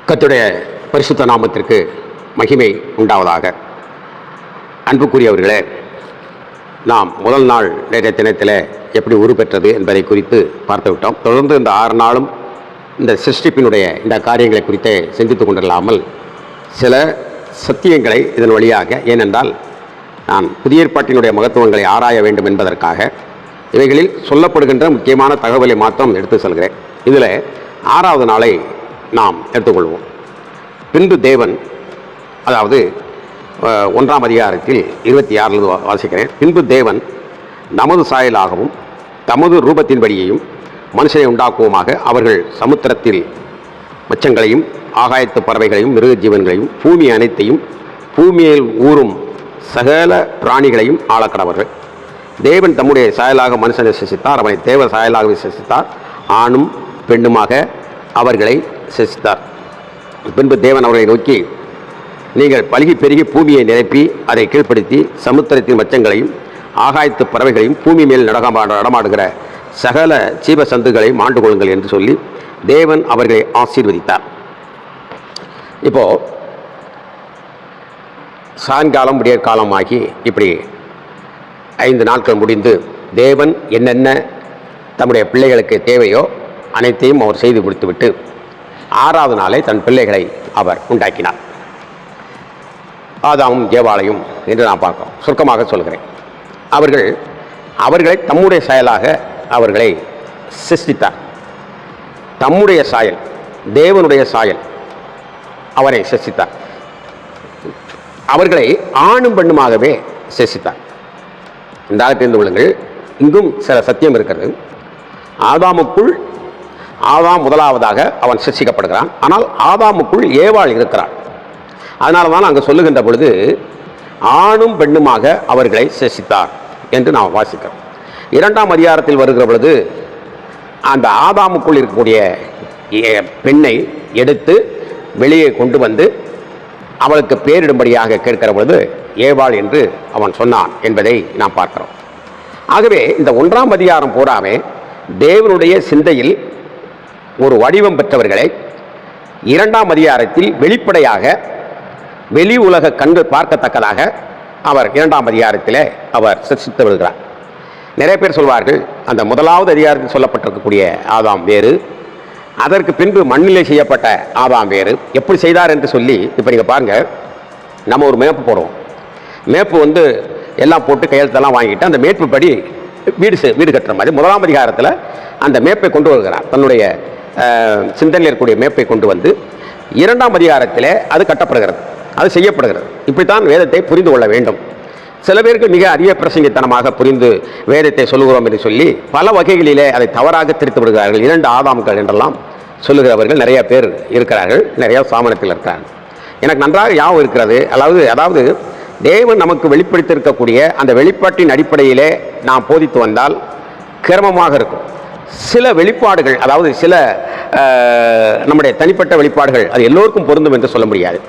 கர்த்தருடைய பரிசுத்த நாமத்திற்கு மகிமை உண்டாவதாக. அன்புக்குரியவர்களே, நாம் முதல் நாள் நேற்றைய தினத்தில் எப்படி உருப்பெற்றது என்பதை குறித்து பார்த்து விட்டோம். தொடர்ந்து இந்த 6 நாளும் இந்த சிருஷ்டிப்பினுடைய இந்த காரியங்களை குறித்து சிந்தித்து கொண்டிருக்காமல் சில சத்தியங்களை இதன் வழியாக, ஏனென்றால் நான் புதிய ஏற்பாட்டினுடைய மகத்துவங்களை ஆராய வேண்டும் என்பதற்காக இவைகளில் சொல்லப்படுகின்ற முக்கியமான தகவலை மாத்திரம் எடுத்து செல்கிறேன். இதில் 6வது நாளை நாம் எடுத்துக்கொள்வோம். பின்பு தேவன், அதாவது 1ஆம் அதிகாரத்தில் 26 வாசிக்கிறேன். பின்பு தேவன் நமது சாயலாகவும் தமது ரூபத்தின்படியையும் மனுஷனை உண்டாக்குவோமாக, அவர்கள் சமுத்திரத்தில் மச்சங்களையும் ஆகாயத்து பறவைகளையும் மிருக ஜீவன்களையும் பூமி அனைத்தையும் பூமியில் ஊறும் சகல பிராணிகளையும் ஆளக்கடவர்கள். தேவன் தம்முடைய சாயலாக மனுஷனை சிருஷ்டித்தார், அவனை தேவ சாயலாகவே சிருஷ்டித்தார், ஆணும் பெண்ணுமாக அவர்களை சிருஷ்டித்தார். பின்பு தேவன் அவர்களை நோக்கி, நீங்கள் பலுகி பெருகி பூமியை நிரப்பி அதை கீழ்ப்படுத்தி சமுத்திரத்தின் மச்சங்களையும் ஆகாயத்து பறவைகளையும் பூமி மேல் நடமாடுகிற சகல ஜீவசந்துகளையும் ஆண்டு கொள்ளுங்கள் என்று சொல்லி தேவன் அவர்களை ஆசீர்வதித்தார். இப்போது சாயங்காலம் விடியற்காலம் ஆகி இப்படி 5 நாட்கள் முடிந்து தேவன் என்னென்ன தம்முடைய பிள்ளைகளுக்கு தேவையோ அனைத்தையும் அவர் செய்து முடித்துவிட்டு 6வது நாளை தன் பிள்ளைகளை அவர் உண்டாக்கினார். ஆதாமும் ஏவாளையும் என்று நான் பார்க்கிறோம். சுருக்கமாக சொல்கிறேன். அவர்களை தம்முடைய சாயலாக அவர்களை சிருஷ்டித்தார். தம்முடைய சாயல், தேவனுடைய சாயல் அவரை சிருஷ்டித்தார். அவர்களை ஆணும் பெண்ணுமாகவே சிருஷ்டித்தார். இந்த தெரிந்து கொள்ளுங்கள், இங்கும் சில சத்தியம் இருக்கிறது. ஆதாமுக்குள் ஆதாம் முதலாவதாக அவன் சிருஷ்டிக்கப்படுகிறான். ஆனால் ஆதாமுக்குள் ஏவாள் இருக்கிறாள். அதனால தான் அங்கே சொல்லுகின்ற பொழுது ஆணும் பெண்ணுமாக அவர்களை சிருஷ்டித்தார் என்று நாம் வாசிக்கிறோம். 2ஆம் அதிகாரத்தில் வருகிற பொழுது அந்த ஆதாமுக்குள் இருக்கக்கூடிய பெண்ணை எடுத்து வெளியே கொண்டு வந்து அவளுக்கு பேரிடும்படியாக கேட்கிற பொழுது ஏவாள் என்று அவன் சொன்னான் என்பதை நாம் பார்க்கிறோம். ஆகவே இந்த 1ஆம் அதிகாரம் பூராமே தேவனுடைய சிந்தையில் ஒரு வடிவம் பெற்றவர்களை 2ஆம் அதிகாரத்தில் வெளிப்படையாக வெளி உலக கண்கள் பார்க்கத்தக்கதாக அவர் 2ஆம் அதிகாரத்தில் அவர் சிருஷ்டித்து வருகிறார். நிறைய பேர் சொல்வார்கள், அந்த 1வது அதிகாரத்தில் சொல்லப்பட்டிருக்கக்கூடிய ஆதாம் வேறு, அதற்கு பின்பு மண்ணிலே செய்யப்பட்ட ஆதாம் வேறு. எப்படி செய்தார் என்று சொல்லி இப்போ நீங்கள் பாருங்கள். நம்ம ஒரு மேப்பு போடுவோம். மேப்பு எல்லாம் போட்டு கையெழுத்தெல்லாம் வாங்கிட்டு அந்த மேப்பு படி வீடு கட்டுற மாதிரி 1ஆம் அதிகாரத்தில் அந்த மேப்பை கொண்டு வருகிறார். தன்னுடைய சிந்தனையில் இருக்கக்கூடிய மேப்பை கொண்டு வந்து 2ஆம் அதிகாரத்தில் அது கட்டப்படுகிறது, அது செய்யப்படுகிறது. இப்படித்தான் வேதத்தை புரிந்து கொள்ள வேண்டும். சில பேருக்கு மிக அதிக பிரசங்கித்தனமாக புரிந்து வேதத்தை சொல்லுகிறோம் என்று சொல்லி பல வகைகளிலே அதை தவறாக திரித்து விடுகிறார்கள். 2 ஆதாம்கள் என்றெல்லாம் சொல்லுகிறவர்கள் நிறைய பேர் இருக்கிறார்கள், நிறைய சாமனத்தில் இருக்கிறார்கள். எனக்கு நன்றாக ஞாபகம் இருக்கிறது. அதாவது தேவன் நமக்கு வெளிப்படுத்தியிருக்கக்கூடிய அந்த வெளிப்பாட்டின் அடிப்படையிலே நாம் போதித்து வந்தால் கிரமமாக இருக்கும். சில வெளிப்பாடுகள், அதாவது சில நம்முடைய தனிப்பட்ட வெளிப்பாடுகள் அது எல்லோருக்கும் பொருந்தும் என்று சொல்ல முடியாது.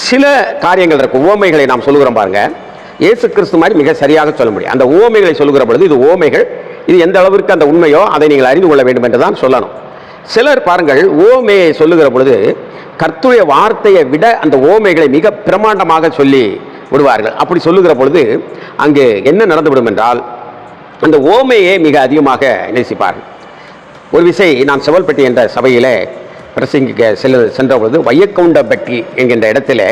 சில காரியங்கள் இருக்கும். உவமைகளை நாம் சொல்லுகிறோம் பாருங்க, இயேசு கிறிஸ்து மாதிரி மிக சரியாக சொல்ல முடியும். அந்த உவமைகளை சொல்லுகிற பொழுது இது உவமைகள், இது எந்த அளவிற்கு அந்த உண்மையோ அதை நீங்கள் அறிந்து கொள்ள வேண்டும் என்று தான் சொல்லணும். சிலர் பாருங்கள், உவமையை சொல்லுகிற பொழுது கர்த்தருடைய வார்த்தையை விட அந்த உவமைகளை மிக பிரமாண்டமாக சொல்லி விடுவார்கள். அப்படி சொல்லுகிற பொழுது அங்கு என்ன நடந்துவிடும் என்றால் அந்த உவமையை மிக அதிகமாக நேசிப்பார்கள். ஒரு விசை நான் செவல்பட்டி என்ற சபையில் பிரசங்கிக்க சென்ற பொழுது வையக்கவுண்டப்பட்டி என்கின்ற இடத்துல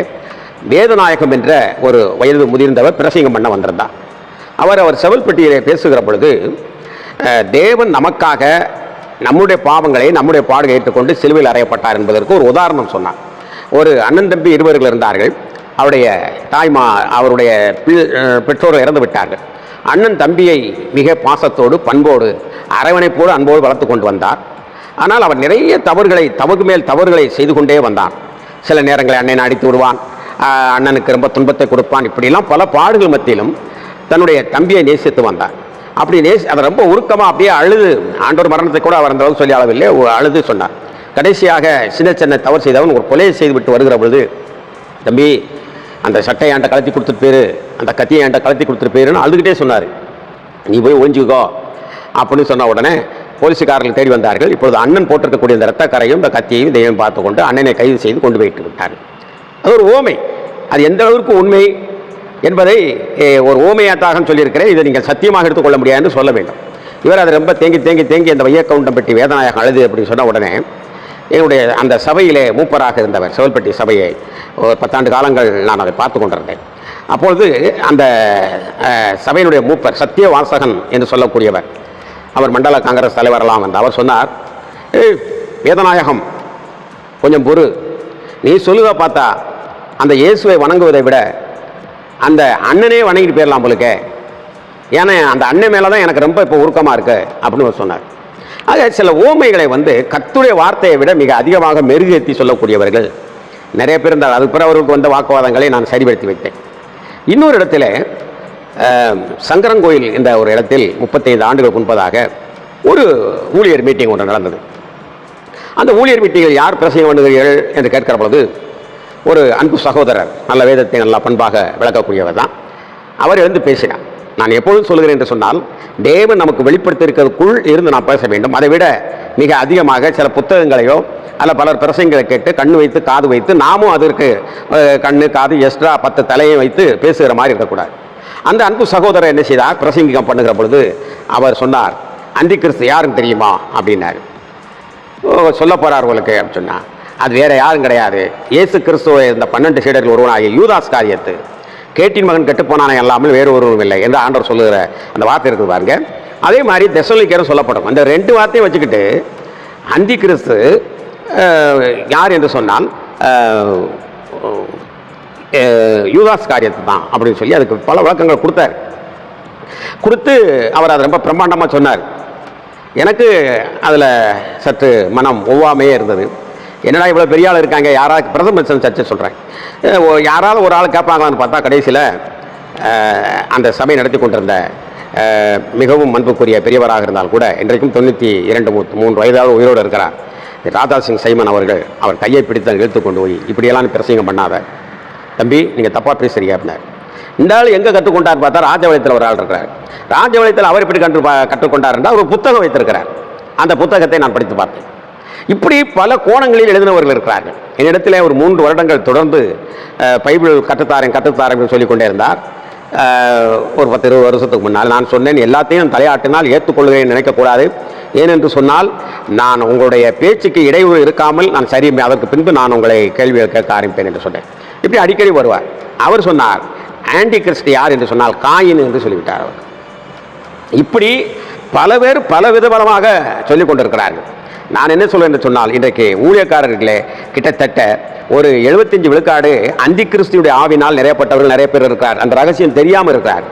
வேதநாயகம் என்ற ஒரு வயது முதிர்ந்தவர் பிரசங்கம் பண்ண வந்திருந்தார். அவர் செவல்பட்டியிலே பேசுகிற பொழுது தேவன் நமக்காக நம்முடைய பாவங்களை நம்முடைய பாடுகளை ஏற்றுக்கொண்டு சிலுவையில் அறையப்பட்டார் என்பதற்கு ஒரு உதாரணம் சொன்னார். ஒரு அண்ணன் தம்பி இருவர்கள் இருந்தார்கள். அவருடைய அவருடைய பெற்றோர் இறந்து விட்டார்கள். அண்ணன் தம்பியை மிக பாசத்தோடு பண்போடு அரவணைப்போடு அன்போடு வளர்த்து கொண்டு வந்தார். ஆனால் அவர் நிறைய தவறுக்கு மேல் தவறுகளை செய்து கொண்டே வந்தான். சில நேரங்களை அண்ணனை அடித்து விடுவான், அண்ணனுக்கு ரொம்ப துன்பத்தை கொடுப்பான். இப்படிலாம் பல பாடுகள் மத்தியிலும் தன்னுடைய தம்பியை நேசித்து வந்தார். அப்படி அதை ரொம்ப உருக்கமாக அப்படியே அழுது, ஆண்டோர் மரணத்தை கூட அவர் அந்த அளவுக்கு சொல்லி அளவில்லை, அழுது சொன்னார். கடைசியாக சின்ன தவறு செய்தவன் ஒரு கொலையை செய்துவிட்டு வருகிற பொழுது, தம்பி அந்த சட்டையை என்கிட்ட கலத்தி கொடுத்துட்டு போயிரு, அந்த கத்தியை என்கிட்ட கலத்தி கொடுத்துட்டு போயிருன்னு அழுதுகிட்டே சொன்னார். நீ போய் ஒழிஞ்சுக்கோ அப்படின்னு சொன்ன உடனே போலீஸுக்காரர்கள் தேடி வந்தார்கள். இப்பொழுது அண்ணன் போட்டிருக்கக்கூடிய இந்த இரத்தக்கரையும் இந்த கத்தியையும் தெய்வம் பார்த்து கொண்டு அண்ணனை கைது செய்து கொண்டு போயிட்டு விட்டார்கள். அது ஒரு ஓமை. அது எந்த அளவுக்கு உண்மை என்பதை ஒரு ஓமையாத்தாக சொல்லியிருக்கிறேன். இதை நீங்கள் சத்தியமாக எடுத்துக்கொள்ள முடியாது என்று சொல்ல வேண்டும். இவர் அதை ரொம்ப தேங்கி அந்த வையக்கவுண்டம் பெட்டி வேதநாயகம் அழுது அப்படின்னு சொன்ன உடனே என்னுடைய அந்த சபையிலே மூப்பராக இருந்தவர், செவல்பட்டி சபையை ஒரு 10 ஆண்டு காலங்கள் நான் அதை பார்த்து கொண்டிருந்தேன். அப்பொழுது அந்த சபையினுடைய மூப்பர் சத்தியவாசகன் என்று சொல்லக்கூடியவர், அவர் மண்டல காங்கிரஸ் தலைவரெல்லாம் வந்தார். அவர் சொன்னார், வேதநாயகம் கொஞ்சம் பொறு, நீ சொல்லுவ பார்த்தா அந்த இயேசுவை வணங்குவதை விட அந்த அண்ணனே வணங்கிட்டு போயிடலாம் போலுக்க, ஏன்னா அந்த அண்ணன் மேலே தான் எனக்கு ரொம்ப இப்போ உருக்கமாக இருக்கு அப்படின்னு சொன்னார். ஆக சில ஓமைகளை கர்த்தருடைய வார்த்தையை விட மிக அதிகமாக மெருகேற்றி சொல்லக்கூடியவர்கள் நிறைய பேர் இருந்தால். அது பிறகு அவர்களுக்கு வந்த வாக்குவாதங்களை நான் சரிபடுத்தி வைத்தேன். இன்னொரு இடத்துல சங்கரங்கோயில் என்ற ஒரு இடத்தில் 35 ஆண்டுகளுக்கு முன்பதாக ஒரு ஊழியர் மீட்டிங் ஒன்று நடந்தது. அந்த ஊழியர் மீட்டிங்கில் யார் பிரசங்கம் பண்ணுகிறீர்கள் என்று கேட்கிற பொழுது ஒரு அன்பு சகோதரர், நல்ல வேதத்தை நல்லா பண்பாக விளக்கக்கூடியவர் தான், அவர் எழுந்து பேசினார். நான் எப்பொழுதும் சொல்கிறேன் என்று சொன்னால், தேவன் நமக்கு வெளிப்படுத்தியிருக்கிறதுக்குள் இருந்து நான் பேச வேண்டும். அதை விட மிக அதிகமாக சில புத்தகங்களையோ அல்ல பலர் பிரசங்களை கேட்டு கண்ணு வைத்து காது வைத்து நாமும் அதற்கு கண்ணு காது எக்ஸ்ட்ரா 10 தலையை வைத்து பேசுகிற மாதிரி இருக்கக்கூடாது. அந்த அன்பு சகோதரர் என்ன செய்தார், பிரசங்கம் பண்ணுகிற பொழுது அவர் சொன்னார், அந்தி கிறிஸ்து யாருன்னு தெரியுமா அப்படின்னாரு. சொல்ல போகிறார் உங்களுக்கு அப்படின்னு சொன்னார். அது வேற யாரும் கிடையாது, இயேசு கிறிஸ்துவை இந்த 12 சீடர்கள் ஒருவனாகிய யூதாஸ் காரியத்து, கேட்டின் மகன் கெட்டுப்போனானே அல்லாமல் வேறு ஒருவரும் இல்லை என்று ஆண்டவர் சொல்லுகிற அந்த வார்த்தை இருக்குது பாருங்க. அதே மாதிரி தெசலோனிக்கேயரும் சொல்லப்படும். அந்த 2 வார்த்தையும் வச்சுக்கிட்டு அந்தி கிறிஸ்து யார் என்று சொன்னால் யூதாஸ் காரியத்து தான் அப்படின்னு சொல்லி அதுக்கு பல விளக்கங்கள் கொடுத்து அவர் அதை ரொம்ப பிரம்மாண்டமாக சொன்னார். எனக்கு அதில் சற்று மனம் ஒவ்வாமையே இருந்தது. என்னடா இவ்வளோ பெரிய ஆள் இருக்காங்க, யாராவது பிரதமர் சர்ச்சை சொல்கிறேன், யாராவது ஒரு ஆள் கேட்பாங்களான்னு பார்த்தா கடைசியில் அந்த சபை நடத்தி கொண்டிருந்த மிகவும் அன்புக்குரிய பெரியவராக இருந்தால் கூட இன்றைக்கும் 92-93 வயதாவது உயிரோடு இருக்கிறார் ராதா சிங் சைமன் அவர்கள், அவர் கையை பிடித்து இழுத்து கொண்டு போய் இப்படியெல்லாம் பிரசங்கம் பண்ணாத தம்பி, நீங்கள் தப்பாக பேசுறீங்க அப்படின்னார். இந்த ஆள் எங்கே கற்றுக்கொண்டார் பார்த்தா ராஜபாளையத்தில் ஒரு ஆள் இருக்கிறார். ராஜபாளையத்தில் அவர் எப்படி கற்றுக்கொண்டார் என்றால் ஒரு புத்தகம் வைத்திருக்கிறார். அந்த புத்தகத்தை நான் படித்து பார்த்தேன். இப்படி பல கோணங்களில் எழுதினவர்கள் இருக்கிறார்கள். என்னிடத்தில் ஒரு 3 வருடங்கள் தொடர்ந்து பைபிள் கற்றுத்தாரன் சொல்லிக்கொண்டே இருந்தார். ஒரு 10-20 வருஷத்துக்கு முன்னால் நான் சொன்னேன், எல்லாத்தையும் தலையாட்டினால் ஏற்றுக்கொள்கிறேன் நினைக்கக்கூடாது. ஏனென்று சொன்னால் நான் உங்களுடைய பேச்சுக்கு இடையூறு இருக்காமல் நான் சரி அதற்கு பின்பு நான் உங்களை கேள்வியை கேட்க ஆரம்பிப்பேன் என்று சொன்னேன். இப்படி அடிக்கடி வருவார். அவர் சொன்னார், ஆன்டி கிறிஸ்ட் யார் என்று சொன்னால் காயின் என்று சொல்லிவிட்டார் அவர். இப்படி பல பேர் பல விதமாக சொல்லிக் கொண்டிருக்கிறார்கள். நான் என்ன சொல்வேன் என்று சொன்னால், இன்றைக்கு ஊழியக்காரர்களே கிட்டத்தட்ட ஒரு 75 விழுக்காடு அந்தி கிறிஸ்துடைய ஆவினால் நிறையப்பட்டவர்கள் நிறைய பேர் இருக்கிறார். அந்த ரகசியம் தெரியாமல் இருக்கிறார்.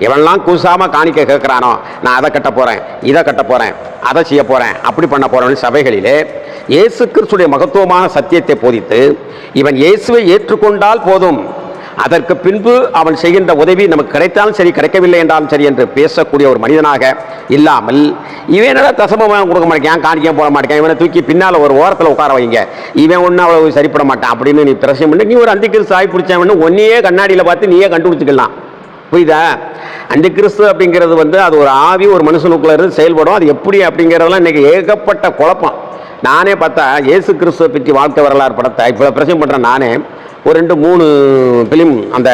எவனெல்லாம் கூசாமல் காணிக்க கேட்குறானோ, நான் அதை கட்ட போகிறேன், இதை கட்ட போகிறேன், அதை செய்ய போகிறேன், அப்படி பண்ண போகிறேன்னு சபைகளிலே இயேசு கிறிஸ்துடைய மகத்துவமான சத்தியத்தை போதித்து இவன் இயேசுவை ஏற்றுக்கொண்டால் போதும், அதற்கு பின்பு அவன் செய்கின்ற உதவி நமக்கு கிடைத்தாலும் சரி கிடைக்கவில்லை என்றாலும் சரி என்று பேசக்கூடிய ஒரு மனிதனாக இல்லாமல், இவனோட தசமமாக கொடுக்க மாட்டேன், காணிக்க போட மாட்டேன், இவனை தூக்கி பின்னால் ஒரு ஓரத்தில் உட்கார வைங்க, இவன் ஒன்றும் அவ்வளவு சரிப்பட மாட்டான் அப்படின்னு நீ பிரச்சனை பண்ணி நீ ஒரு அந்தி கிறிஸ்து ஆகி பிடிச்சவன்னு ஒன்னையே கண்ணாடியில் பார்த்து நீயே கண்டுபிடிச்சிக்கலாம். புரியுதா? அந்தி கிறிஸ்து அப்படிங்கிறது அது ஒரு ஆவி ஒரு மனுஷனுக்குள்ள இருந்து செயல்படும். அது எப்படி அப்படிங்கிறதெல்லாம் இன்னைக்கு ஏகப்பட்ட குழப்பம். நானே பார்த்தா இயேசு கிறிஸ்துவை பற்றி வாழ்க்கை வரலாறு படத்தை இவ்வளோ பிரச்சனை பண்ணுறேன். நானே ஒரு 2-3 ஃபிலிம் அந்த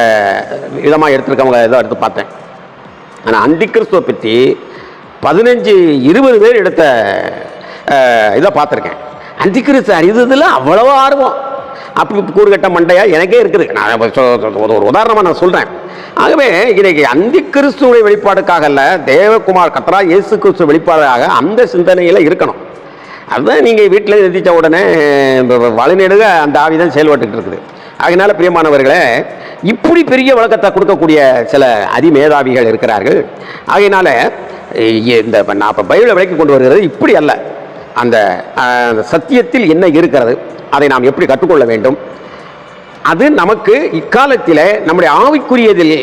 விதமாக எடுத்துருக்கவங்க ஏதோ எடுத்து பார்த்தேன். ஆனால் அந்தி கிறிஸ்துவை பற்றி 15-20 பேர் எடுத்த இதை பார்த்துருக்கேன். அந்தி கிறிஸ்து அறிந்ததில் அவ்வளோ ஆர்வம், அப்படி கூறுகட்ட மண்டையாக எனக்கே இருக்குது. நான் ஒரு உதாரணமாக நான் சொல்கிறேன். ஆகவே இன்றைக்கு அந்தி கிறிஸ்துடைய வெளிப்பாடுக்காக அல்ல, தேவகுமார் கர்த்தரா இயேசு கிறிஸ்து வெளிப்பாடாக அந்த சிந்தனையில் இருக்கணும். அதுதான் நீங்கள் வீட்டில் எதிர்த்த உடனே வழிநெடுக அந்த ஆவிதான் செயல்பட்டுக்கிட்டு இருக்குது. அதனால பிரியமானவர்களே, இப்படி பெரிய விளக்கத்தை கொடுக்கக்கூடிய சில அதிமேதாவிகள் இருக்கிறார்கள். ஆகையினால இந்த நான் இப்போ பைபிளை விளக்கி கொண்டு வருகிறது இப்படி அல்ல, அந்த சத்தியத்தில் என்ன இருக்கிறது அதை நாம் எப்படி கற்றுக்கொள்ள வேண்டும், அது நமக்கு இக்காலத்தில் நம்முடைய ஆவிக்குரியதில்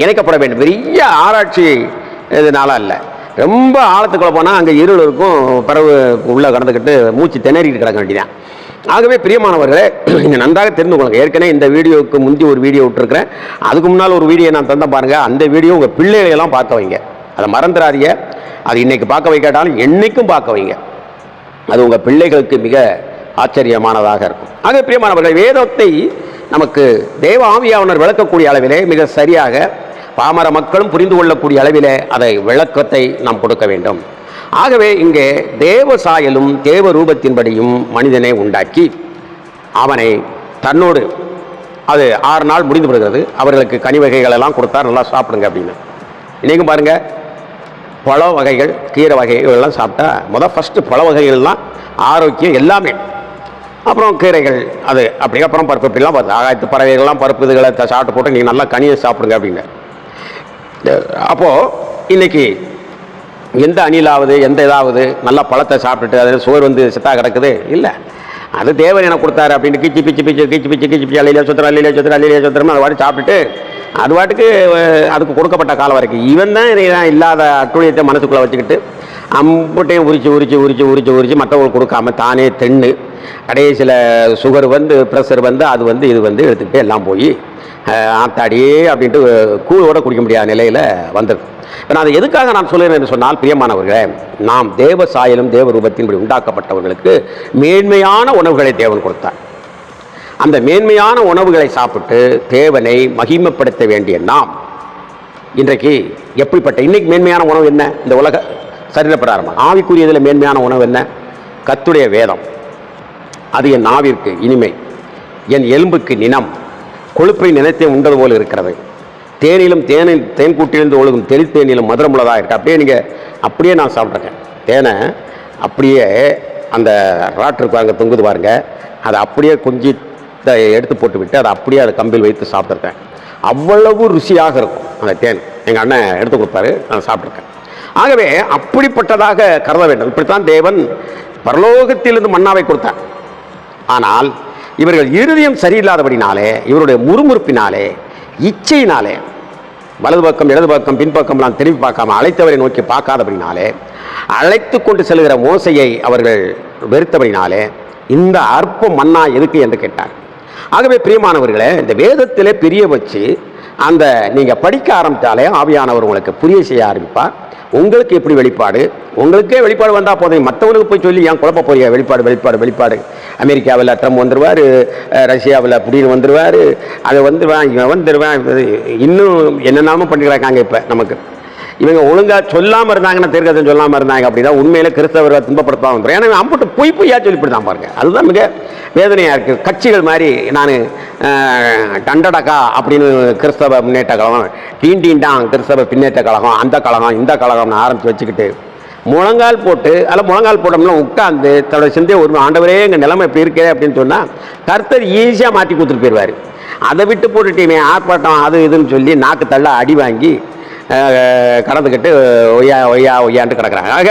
இணைக்கப்பட வேண்டும். பெரிய ஆராய்ச்சி இதனால அல்ல, ரொம்ப ஆழத்துக்குள்ள போனால் அங்கே இருள் இருக்கும், பிறகு உள்ளே கடந்துக்கிட்டு மூச்சு திணறிட்டு கிடக்க வேண்டியதான். ஆகவே பிரியமானவர்களே, நீங்கள் நன்றாக தெரிந்து கொள்ளுங்கள். ஏற்கனவே இந்த வீடியோவுக்கு முந்தி ஒரு வீடியோ விட்டுருக்கிறேன், அதுக்கு முன்னால் ஒரு வீடியோ நான் தந்த பாருங்கள். அந்த வீடியோ உங்கள் பிள்ளைகளையெல்லாம் பார்க்க வைங்க, அதை மறந்துடாதீங்க. அது இன்னைக்கு பார்க்க வைக்காட்டாலும் என்னைக்கும் பார்க்க வைங்க. அது உங்கள் பிள்ளைகளுக்கு மிக ஆச்சரியமானதாக இருக்கும். ஆக பிரியமானவர்கள், வேதத்தை நமக்கு தேவ ஆவியானவர் விளக்கக்கூடிய அளவிலே மிக சரியாக பாமர மக்களும் புரிந்து கொள்ளக்கூடிய அளவிலே அதை விளக்கத்தை நாம் கொடுக்க வேண்டும். ஆகவே இங்கே தேவ சாயலும் தேவ ரூபத்தின்படியும் மனிதனை உண்டாக்கி அவனை தன்னோடு, அது 6 நாள் முடிந்து விடுகிறது, அவர்களுக்கு கனி வகைகள் எல்லாம் கொடுத்தா நல்லா சாப்பிடுங்க அப்படின்னு. இன்றைக்கும் பாருங்கள், பழ வகைகள் கீரை வகைகள் எல்லாம் சாப்பிட்டா ஃபஸ்ட்டு பழ வகைகள்லாம் ஆரோக்கியம் எல்லாமே, அப்புறம் கீரைகள் அது அப்படி, அப்புறம் பருப்பு இப்படிலாம் பார்த்து ஆகாயத்து பறவைகள்லாம் பருப்பு இதுகளை சாப்பிட்டு போட்டு நீங்கள் நல்லா கனியை சாப்பிடுங்க அப்படின்னு. அப்போது இன்றைக்கி எந்த அணிலாவது எந்த இதாவது நல்லா பழத்தை சாப்பிட்டுட்டு அதில் சோறு வந்து செத்தாக கிடக்குது இல்லை, அது தேவன் எனக்கு கொடுத்தாரு அப்படின்னு கிச்சி பிச்சு பிச்சு கிச்சி பிச்சு கிச்சி பிச்சு அள்ளியிலே சுத்திரம் அள்ளியிலே சுத்திரம் அள்ளியிலே சுத்திரமா அது வாட்டி சாப்பிட்டுட்டு அது வாட்டுக்கு அதுக்கு கொடுக்கப்பட்ட காலம் வரைக்கும் இவன் தான் இல்லாத அட்டுழியத்தை மனசுக்குள்ளே வச்சுக்கிட்டு அம்பட்டையும் உரிச்சு மற்றவங்களுக்கு கொடுக்காம தானே தென்னு கடைசியில் சுகர் வந்து ப்ரெஷர் வந்து அது வந்து இது வந்து எடுத்துக்கிட்டு எல்லாம் போய் ஆத்தாடியே அப்படின்ட்டு கூழோட குடிக்க முடியாத நிலையில் வந்துருக்கு. நான் அதை எதுக்காக நான் சொல்லுறேன் என்று சொன்னால், பிரியமானவர்களே, நாம் தேவ சாயலும் தேவ ரூபத்தின்படி உண்டாக்கப்பட்டவர்களுக்கு மேன்மையான உணவுகளை தேவன் கொடுத்தார். அந்த மேன்மையான உணவுகளை சாப்பிட்டு தேவனை மகிமைப்படுத்த வேண்டிய நாம் இன்றைக்கு எப்படிப்பட்ட, இன்னைக்கு மேன்மையான உணவு என்ன? இந்த உலக சரீரப்பிரகாரமாக ஆவிக்குரியதில் மேன்மையான உணவு என்ன? கர்த்தருடைய வேதம். அது என் நாவிற்கு இனிமை, என் எலும்புக்கு நினம், கொழுப்பை நினைத்தே உண்டது போல் இருக்கிறது. தேனிலும் தேன் கூட்டிலிருந்து ஒழுகும் தெளித்தேனிலும் மதுரமுள்ளதாக இருக்குது. அப்படியே நான் சாப்பிட்ருக்கேன் தேனை. அப்படியே அந்த ராட்டிருக்கு அங்கே தொங்குது பாருங்க, அதை அப்படியே கொஞ்சம் எடுத்து போட்டு விட்டு அதை அப்படியே அதை கம்பில் வைத்து சாப்பிட்ருக்கேன். அவ்வளவு ருசியாக இருக்கும் அந்த தேன். எங்கள் அண்ணன் எடுத்து கொடுப்பாரு, நான் சாப்பிட்ருக்கேன். ஆகவே அப்படிப்பட்டதாக கருத வேண்டும். இப்படித்தான் தேவன் பரலோகத்திலிருந்து மன்னாவை கொடுத்தார். ஆனால் இவர்கள் இருதயம் சரியில்லாதபடினாலே, இவருடைய முறுமுறுப்பினாலே, இச்சையினாலே, வலது பக்கம் இடது பக்கம் பின்பக்கம்லாம் திரும்பி பார்க்காம அழைத்தவரை நோக்கி பார்க்காதபடினாலே, அழைத்து கொண்டு செல்கிற மோசையை அவர்கள் வெறுத்தபடினாலே இந்த அற்ப மன்னா எதுக்கு என்று கேட்டார். ஆகவே பிரியமானவர்களே, இந்த வேதத்திலே பிரிய வச்சு அந்த நீங்கள் படிக்க ஆரம்பித்தாலே ஆவியானவர் உங்களுக்கு புரிய செய்ய ஆரம்பிப்பார். உங்களுக்கு எப்படி வெளிப்பாடு, உங்களுக்கே வெளிப்பாடு வந்தால் போதும், மற்றவங்களுக்கு போய் சொல்லி ஏன் குழப்ப போறிய? வெளிப்பாடு வெளிப்பாடு வெளிப்பாடு. அமெரிக்காவில் ட்ரம்ப் வந்துடுவார், ரஷ்யாவில் புடின் வந்துடுவார், அது வந்துடுவேன், இவன் வந்துடுவேன், இன்னும் என்னென்னாலும் பண்ணிக்கிறாங்க. இப்போ நமக்கு இவங்க ஒழுங்காக சொல்லாமல் இருந்தாங்கன்னா, தீர்க்கதரிசனம் சொல்லாமல் இருந்தாங்க அப்படின்னா உண்மையில் கிறிஸ்தவர்களை துன்பப்படுத்தாமல் வந்துடும். ஏன்னா அம்பட்டு பொய்யா சொல்லிவிட்டு பாருங்க. அதுதான் மிக வேதனையாக இருக்குது. கட்சிகள் மாதிரி நான் டண்டடக்கா அப்படின்னு கிறிஸ்தவ முன்னேற்ற கழகம், டீண்டாங் கிறிஸ்தவ பின்னேற்ற கழகம், அந்த கழகம் இந்த கழகம்னு ஆரம்பித்து வச்சுக்கிட்டு முழங்கால் போட்டு, அதில் முழங்கால் போட்டோம்னா உட்காந்து தன்னோட சிந்தையை ஒரு ஆண்டவரே எங்கள் நிலைமை எப்படி இருக்கே அப்படின்னு சொன்னால் கர்த்தர் ஈஸியாக மாற்றி கொடுத்துட்டு போயிடுவார். அதை விட்டு போட்டுட்டீங்க ஆர்ப்பாட்டம் அது இதுன்னு சொல்லி நாக்கு தள்ள அடி வாங்கி கடந்துக்கிட்டு ஒய்யான்ட்டு கிடக்கிறாங்க. ஆக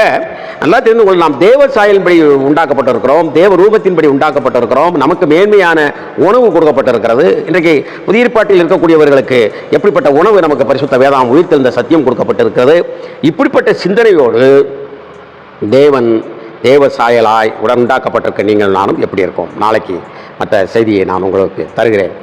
நல்லா தெரிந்து கொள்ள, நாம் தேவ சாயலின்படி உண்டாக்கப்பட்டிருக்கிறோம், தேவ ரூபத்தின்படி உண்டாக்கப்பட்டிருக்கிறோம். நமக்கு மேன்மையான உணவு கொடுக்கப்பட்டிருக்கிறது. இன்றைக்கு புதிய ஏற்பாட்டில் இருக்கக்கூடியவர்களுக்கு எப்படிப்பட்ட உணவு நமக்கு பரிசுத்த வேதாகம் உயிர்த்தெழுந்த சத்தியம் கொடுக்கப்பட்டிருக்கிறது. இப்படிப்பட்ட சிந்தனையோடு தேவன் தேவ சாயலாய் உண்டாக்கப்பட்டிருக்க நீங்கள் நானும் எப்படி இருக்கோம்? நாளைக்கு மற்ற செய்தியை நான் உங்களுக்கு தருகிறேன்.